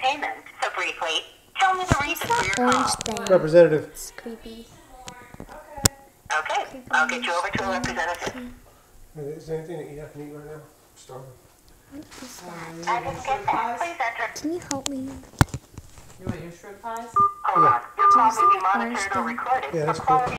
payment so briefly. Tell me the reason for your Orange call. thing. Representative. It's creepy. Okay, I'll get you over to a representative. Is there anything that you have to eat right now? Starving. What is that? I didn't get that. Please enter. Can you help me? You want your shrimp pies? Hold on. Your call Is may be that orange monitored or thing? recorded Yeah, for that's cool. quality